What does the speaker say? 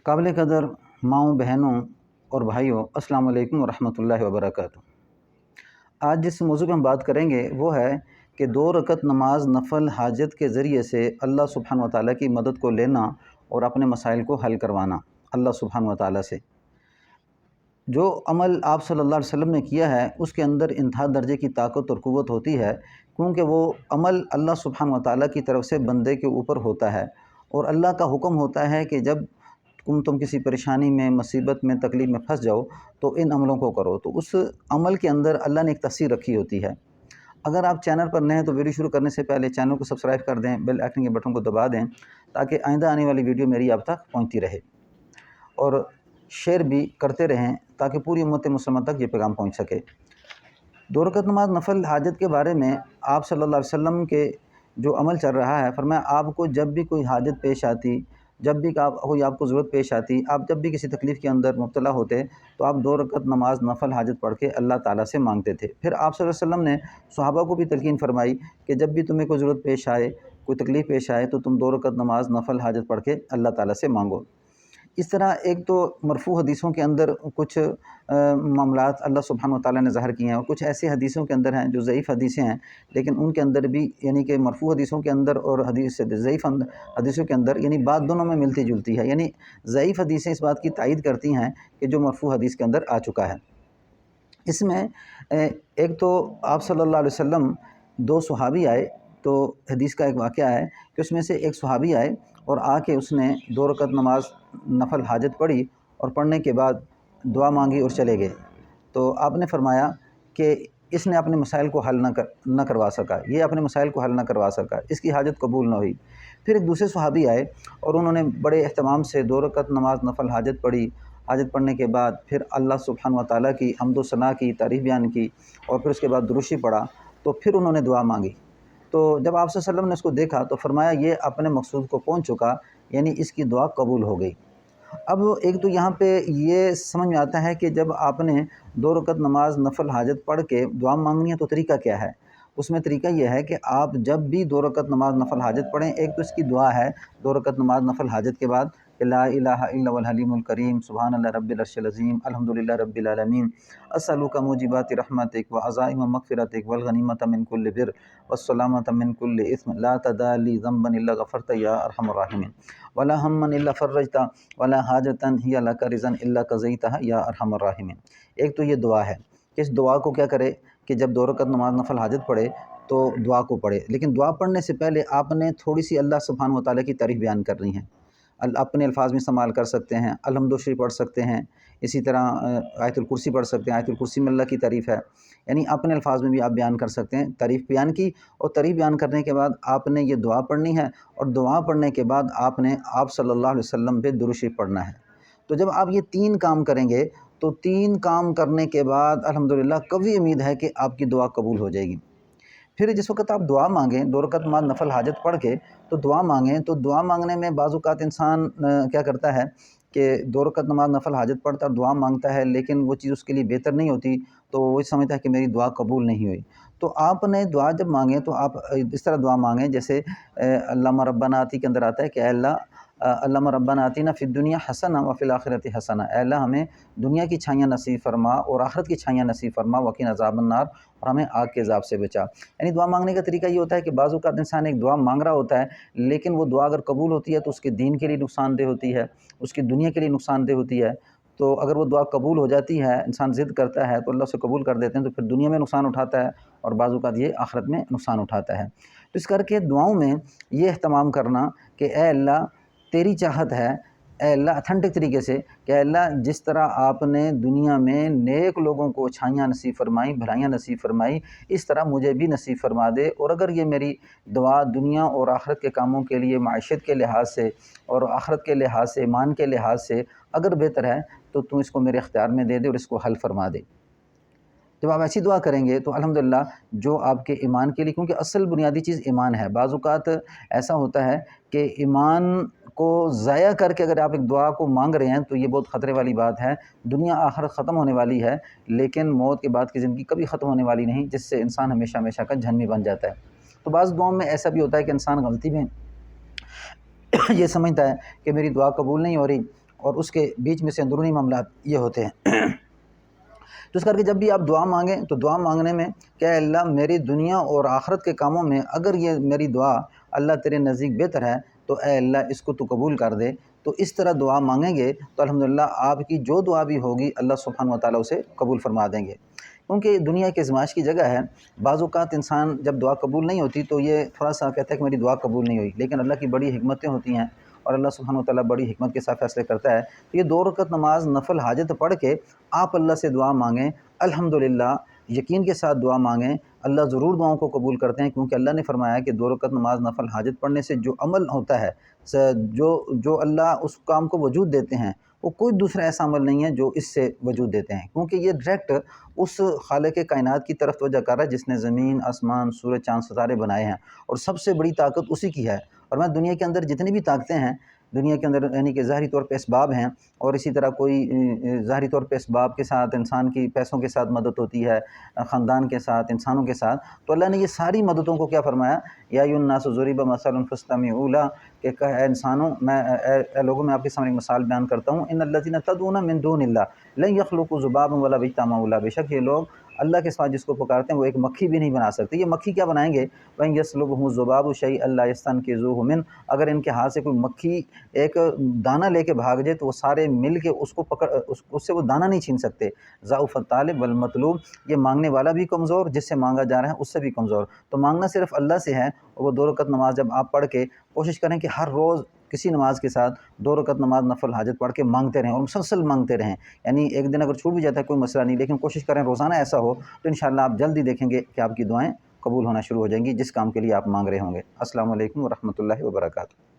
काबिल कदर माँओं, बहनों और भाइयों, अस्सलाम वालेकुम वरहमतुल्लाहि वबरकातुहू। आज जिस मौजू पे हम बात करेंगे वो है कि 2 रकत नमाज नफल हाजत के ज़रिए से अल्लाह सुब्हान व तआला की मदद को लेना और अपने मसाइल को हल करवाना अल्लाह सुब्हान व तआला से। जो अमल आप सल्लल्लाहु अलैहि वसल्लम ने किया है उसके अंदर इंतहा दर्जे की ताकत और क़ुव्वत होती है, क्योंकि वो अमल अल्लाह सुब्हान व तआला की तरफ से बंदे के ऊपर होता है और अल्लाह का हुक्म होता है कि जब तुम किसी परेशानी में, मुसीबत में, तकलीफ़ में फंस जाओ तो इन अमलों को करो। तो उस अमल के अंदर अल्लाह ने एक तफ़सीर रखी होती है। अगर आप चैनल पर नए हैं तो वीडियो शुरू करने से पहले चैनल को सब्सक्राइब कर दें, बेल आइकन के बटन को दबा दें ताकि आइंदा आने वाली वीडियो मेरी आप तक पहुँचती रहे, और शेयर भी करते रहें ताकि पूरी उम्मत मुसलमा तक ये पैगाम पहुँच सके। 2 रकत नमाज नफल हाजत के बारे में आप सल्लल्लाहु अलैहि वसल्लम के जो अमल चल रहा है, फरमाया आपको जब भी कोई हाजत पेश आती, जब भी कोई आपको ज़रूरत पेश आती, आप जब भी किसी तकलीफ़ के अंदर मुब्तला होते तो आप 2 रकत नमाज नफल हाजत पढ़ के अल्लाह ताला से मांगते थे। फिर आप सल्लल्लाहु अलैहि वसल्लम ने सहाबा को भी तलकीन फरमाई कि जब भी तुम्हें कोई ज़रूरत पेश आए, कोई तकलीफ़ पेश आए तो तुम 2 रकत नमाज नफल हाजत पढ़ के अल्लाह ताला से मांगो। इस तरह एक तो मरफ़ू हदीसों के अंदर कुछ मामलात अल्लाह सुब्हान व तआला ने ज़ाहिर किए हैं और कुछ ऐसी हदीसों के अंदर हैं जो ज़ईफ़ हदीसें हैं, लेकिन उनके अंदर भी यानी कि मरफ़ू हदीसों के अंदर और ज़ईफ़ हदीसों के अंदर यानी बात दोनों में मिलती जुलती है। यानी ज़ईफ़ हदीसें इस बात की तायीद करती हैं कि जो मरफ़ू हदीस के अंदर आ चुका है। इसमें एक तो आप सल्लल्लाहु अलैहि वसल्लम 2 सहाबी आए, तो हदीस का एक वाक़या है कि उसमें से एक सहाबी आए और आके उसने 2 रकत नमाज नफल हाजत पढ़ी और पढ़ने के बाद दुआ मांगी और चले गए। तो आपने फरमाया कि इसने अपने मसाइल को हल न करवा सका, ये अपने मसाइल को हल न करवा सका, इसकी हाजत कबूल न हुई। फिर एक दूसरे सहाबी आए और उन्होंने बड़े एहतमाम से 2 रकत नमाज नफल हाजत पढ़ी। हाजत पढ़ने के बाद फिर अल्लाह सुब्हान व तआला की हम्द व सना की, तारीफ़ बयान की और फिर उसके बाद दुरूद शरीफ पढ़ा, तो फिर उन्होंने दुआ मांगी। तो जब आप सल्लल्लाहु अलैहि वसल्लम ने उसको देखा तो फरमाया ये अपने मकसूद को पहुँच चुका, यानी इसकी दुआ कबूल हो गई। अब एक तो यहाँ पे ये समझ में आता है कि जब आपने 2 रकत नमाज नफल हाजत पढ़ के दुआ मांगनी है तो तरीका क्या है। उसमें तरीका यह है कि आप जब भी 2 रकत नमाज नफल हाजत पढ़ें, एक तो इसकी दुआ है 2 रकत नमाज नफल हाजत के बाद कि ला इलाहा इल्लल्लाहुल हलीमुल करीम सुब्हानल्लाह रब्बिल अर्शिल अज़ीम अल्हम्दुलिल्लाह रब्बिल आलमीन अस्सलुका मुजिबाति रहमतिक व अज़ाइम मग़फ़िरतिक वल गनीमत मिन कुल्लि बिर वस्सलामत मिन कुल्लि इस्म ला तदाली ज़ंबन इल्ला गफ़रत या अरहमर राहिमीन वला हम्मन इल्ला फ़र्रजता वला हाजतन हिया लका रिज़न इल्ला क़ज़ैतहा या अरहमर राहिमीन। एक तो ये दुआ है कि इस दुआ को क्या करे कि जब 2 रकत नमाज नफल हाजत पढ़े तो दुआ को पढ़े, लेकिन दुआ पढ़ने से पहले आपने थोड़ी सी अल्लाह सुब्हान व तआला की तारीफ़ बयान करनी है। अपने अल्फाज में इस्तेमाल कर सकते हैं, अलहम्दु शरीफ पढ़ सकते हैं, इसी तरह आयतुल कुर्सी पढ़ सकते हैं। आयतुल कुर्सी में अल्लाह की तारीफ़ है, यानी अपने अल्फाज में भी आप बयान कर सकते हैं। तारीफ़ बयान की और तारीफ़ बयान करने के बाद आपने ये दुआ पढ़नी है और दुआ पढ़ने के बाद आपने आप सल्लल्लाहु अलैहि वसल्लम पे दुरूद शरीफ पढ़ना है। तो जब आप ये 3 काम करेंगे तो 3 काम करने के बाद अल्हम्दुलिल्लाह कवी उम्मीद है कि आपकी दुआ कबूल हो जाएगी। फिर जिस वक़्त आप दुआ मांगें 2 रकत नमाज नफल हाजत पढ़ के तो दुआ मांगें, तो दुआ मांगने में बाज़ औक़ात इंसान क्या करता है कि 2 रकत नमाज नफल हाजत पढ़ता है, दुआ मांगता है, लेकिन वो चीज़ उसके लिए बेहतर नहीं होती, तो वो समझता है कि मेरी दुआ कबूल नहीं हुई। तो आपने दुआ जब मांगें तो आप इस तरह दुआ मांगें जैसे अल्लाहुम्मा रब्बना आती के अंदर आता है कि अल्लाह अल्लाहुम्मा रब्बना आतिना फ़िद दुनिया हसना व फ़िल आखिरति हसना, अल्लाह हमें दुनिया की छाइयाँ नसीब फरमा और आखिरत की छाइयाँ नसीब फरमा, वक़िना अज़ाबन नार, और हमें आग के अज़ाब से बचा। यानी दुआ मांगने का तरीका ये होता है कि बाज़ औक़ात इंसान एक दुआ मांग रहा होता है, लेकिन वो दुआ अगर कबूल होती है तो उसके दीन के लिए नुकसानदेह होती है, उसकी दुनिया के लिए नुकसानदेह होती है। तो अगर वो दुआ कबूल हो जाती है, इंसान ज़िद करता है तो अल्लाह उसे कबूल कर देते हैं, तो फिर दुनिया में नुकसान उठाता है और बाज़ औक़ात ये आखिरत में नुकसान उठाता है। तो इस करके दुआओं में ये एहतमाम करना कि ए अल्लाह तेरी चाहत है, ए अल्लाह अथेंटिक तरीके से कि अल्लाह जिस तरह आपने दुनिया में नेक लोगों को छाइयाँ नसीब फरमाई, भलाइयाँ नसीब फरमाई, इस तरह मुझे भी नसीब फरमा दे। और अगर ये मेरी दुआ दुनिया और आखिरत के कामों के लिए माइशत के लिहाज से और आखिरत के लिहाज से, ईमान के लिहाज से अगर बेहतर है तो तू इसको मेरे इख्तियार में दे दे और इसको हल फरमा दे। जब आप ऐसी दुआ करेंगे तो अल्हम्दुलिल्लाह जो आपके ईमान के लिए, क्योंकि असल बुनियादी चीज़ ईमान है, बाज़ औक़ात ऐसा होता है कि ईमान को ज़ाया करके अगर आप एक दुआ को मांग रहे हैं तो ये बहुत ख़तरे वाली बात है। दुनिया आखिरत ख़त्म होने वाली है, लेकिन मौत के बाद की ज़िंदगी कभी ख़त्म होने वाली नहीं, जिससे इंसान हमेशा हमेशा का जहन्नमी बन जाता है। तो बाज़ दुआओं में ऐसा भी होता है कि इंसान गलती में ये समझता है कि मेरी दुआ कबूल नहीं हो रही اور اس کے بیچ میں سے اندرونی معاملات یہ ہوتے ہیں۔ تو اس کر کے جب بھی آپ دعا مانگیں تو دعا مانگنے میں کہ اے اللہ میری دنیا اور آخرت کے کاموں میں اگر یہ میری دعا اللہ تیرے نزدیک بہتر ہے تو اے اللہ اس کو تو قبول کر دے۔ تو اس طرح دعا مانگیں گے تو الحمدللہ آپ کی جو دعا بھی ہوگی اللہ سبحانہ و تعالیٰ اسے قبول فرما دیں گے، کیونکہ دنیا کی آزمائش کی جگہ ہے۔ بعض اوقات انسان جب دعا قبول نہیں ہوتی تو یہ تھوڑا سا کہتا ہے کہ میری دعا قبول نہیں ہوئی، لیکن اللہ کی بڑی حکمتیں ہوتی ہیں اور اللہ سبحانہ و تعالیٰ بڑی حکمت کے ساتھ فیصلے کرتا ہے۔ تو یہ 2 رکعت نماز نفل حاجت پڑھ کے آپ اللہ سے دعا مانگیں، الحمدللہ یقین کے ساتھ دعا مانگیں، اللہ ضرور دعاؤں کو قبول کرتے ہیں، کیونکہ اللہ نے فرمایا کہ 2 رکعت نماز نفل حاجت پڑھنے سے جو عمل ہوتا ہے، جو اللہ اس کام کو وجود دیتے ہیں، وہ کوئی دوسرا ایسا عمل نہیں ہے جو اس سے وجود دیتے ہیں، کیونکہ یہ ڈائریکٹ اس خالق کائنات کی طرف توجہ کر رہا ہے جس نے زمین، آسمان، سورج، چاند، ستارے بنائے ہیں، اور سب سے بڑی طاقت اسی کی ہے۔ اور میں دنیا کے اندر جتنی بھی طاقتیں ہیں، دنیا کے اندر یعنی کہ ظاہری طور پہ اسباب ہیں، اور اسی طرح کوئی ظاہری طور پہ اسباب کے ساتھ انسان کی پیسوں کے ساتھ مدد ہوتی ہے، خاندان کے ساتھ، انسانوں کے ساتھ، تو اللہ نے یہ ساری مددوں کو کیا فرمایا، یا ایھا الناس ضرب مثل فاستمعوا لہ، کہ اے انسانوں، اے لوگوں میں آپ کے سامنے ایک مثال بیان کرتا ہوں، ان الذین تدعون من دون اللہ لن یخلقوا ذبابا ولا اجتمعوا لہ، بے شک یہ لوگ اللہ کے ساتھ جس کو پکارتے ہیں وہ ایک مکھی بھی نہیں بنا سکتے۔ یہ مکھی کیا بنائیں گے؟ وَإِن يَسْلُبْهُمُ الذُّبَابُ شَيْئًا لَّا يَسْتَنقِذُوهُ مِنْهُ، اگر ان کے ہاتھ سے کوئی مکھی ایک دانہ لے کے بھاگ جائے تو وہ سارے مل کے اس کو اس سے وہ دانہ نہیں چھین سکتے۔ ضعف الطالب والمطلوب، یہ مانگنے والا بھی کمزور، جس سے مانگا جا رہا ہے اس سے بھی کمزور۔ تو مانگنا صرف اللہ سے ہے، اور وہ 2 رکعت نماز جب آپ پڑھ کے کوشش کریں کہ ہر روز کسی نماز کے ساتھ 2 رکعت نماز نفل حاجت پڑھ کے مانگتے رہیں، اور مسلسل مانگتے رہیں، یعنی ایک دن اگر چھوٹ بھی جاتا ہے کوئی مسئلہ نہیں، لیکن کوشش کریں روزانہ ایسا ہو، تو انشاءاللہ آپ جلدی دیکھیں گے کہ آپ کی دعائیں قبول ہونا شروع ہو جائیں گی جس کام کے لیے آپ مانگ رہے ہوں گے۔ السلام علیکم ورحمۃ اللہ وبرکاتہ۔